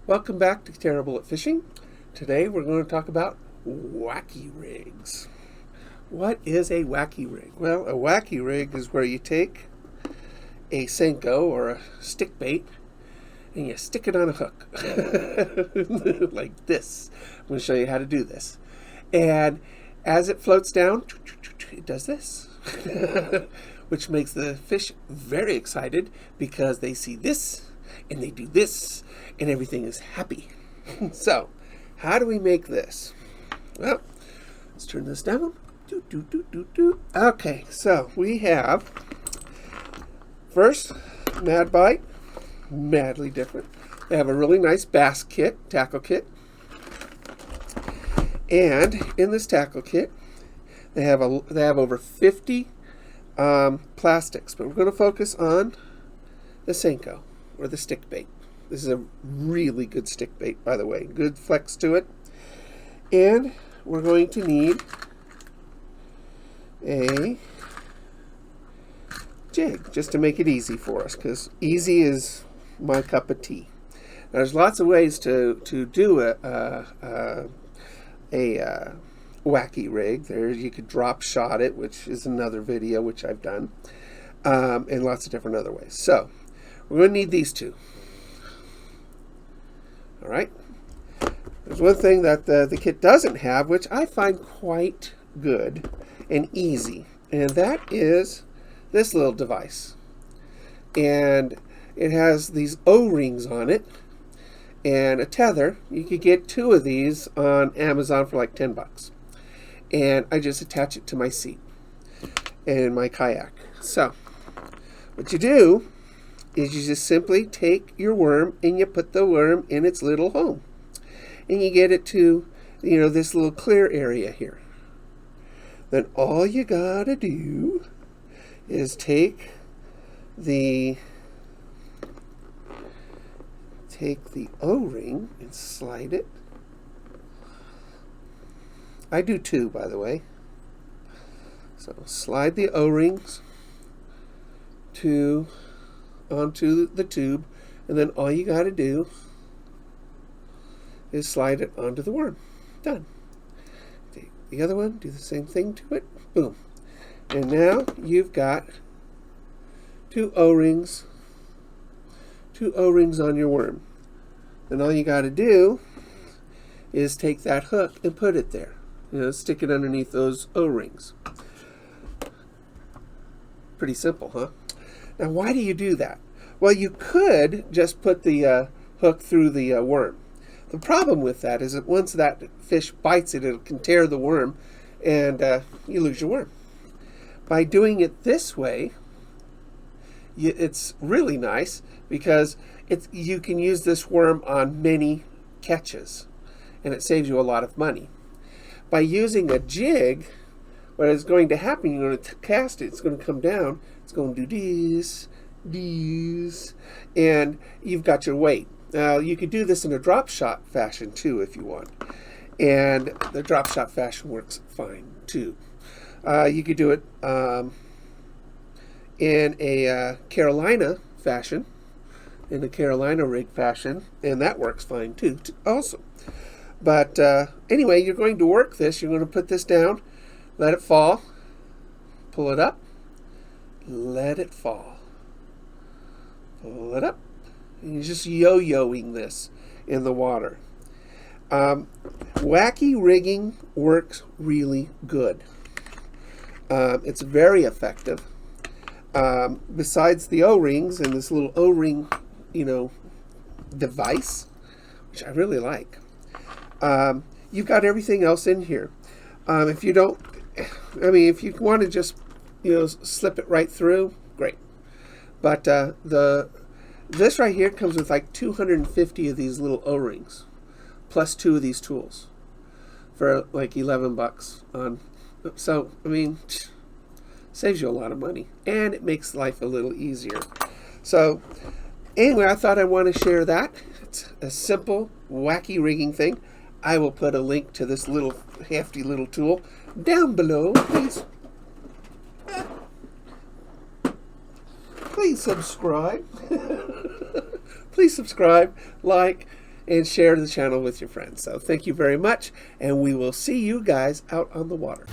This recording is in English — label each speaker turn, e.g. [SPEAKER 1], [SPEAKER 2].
[SPEAKER 1] Welcome back to Terrible at Fishing. Today we're going to talk about wacky rigs. What is a wacky rig? Well, a wacky rig is where you take a Senko or a stick bait and you stick it on a hook. Like this. I'm going to show you how to do this. And as it floats down, it does this. Which makes the fish very excited because they see this and they do this and everything is happy. So, how do we make this? Well, let's turn this down. Okay, so we have first madbite, madly different. They have a really nice bass kit, tackle kit. And in this tackle kit, they have over 50 plastics, but we're going to focus on the Senko or the stick bait. This is a really good stick bait, by the way. Good flex to it. And we're going to need a jig just to make it easy for us, because easy is my cup of tea. Now, there's lots of ways to do a wacky rig. There, you could drop shot it, which is another video which I've done, and lots of different other ways. So we're going to need these two. All right. There's one thing that the kit doesn't have, which I find quite good and easy, and that is this little device. And it has these O-rings on it and a tether. You could get 2 of these on Amazon for like 10 bucks. And I just attach it to my seat and my kayak. So what you do is you just simply take your worm and you put the worm in its little home. And you get it to, this little clear area here. Then all you gotta do is take the O-ring and slide it. I do 2, by the way. So slide the O-rings onto the tube, and then all you got to do is slide it onto the worm. Done. Take the other one, do the same thing to it. Boom. And now you've got 2 O-rings on your worm. And all you got to do is take that hook and put it there. Stick it underneath those O-rings. Pretty simple, huh? Now, why do you do that? Well, you could just put the hook through the worm. The problem with that is that once that fish bites it, it can tear the worm, and you lose your worm. By doing it this way, it's really nice because you can use this worm on many catches, and it saves you a lot of money. By using a jig, what is going to happen, you're going to cast it, it's going to come down, it's going to do this, and you've got your weight. Now, you could do this in a drop shot fashion too if you want, and the drop shot fashion works fine too. You could do it in a Carolina fashion, in a Carolina rig fashion, and that works fine too also. But anyway, you're going to work this. You're going to put this down, let it fall, pull it up, let it fall, pull it up. And you're just yo-yoing this in the water. Wacky rigging works really good. It's very effective. Besides the O-rings and this little O-ring, device, which I really like, you've got everything else in here. If you want to just, slip it right through, great. But this right here comes with like 250 of these little O-rings, plus 2 of these tools for like 11 bucks on. So, saves you a lot of money, and it makes life a little easier. So, anyway, I thought I want to share that. It's a simple, wacky rigging thing. I will put a link to this little hefty little tool down below. Please subscribe. Please subscribe, like, and share the channel with your friends. So thank you very much, and we will see you guys out on the water.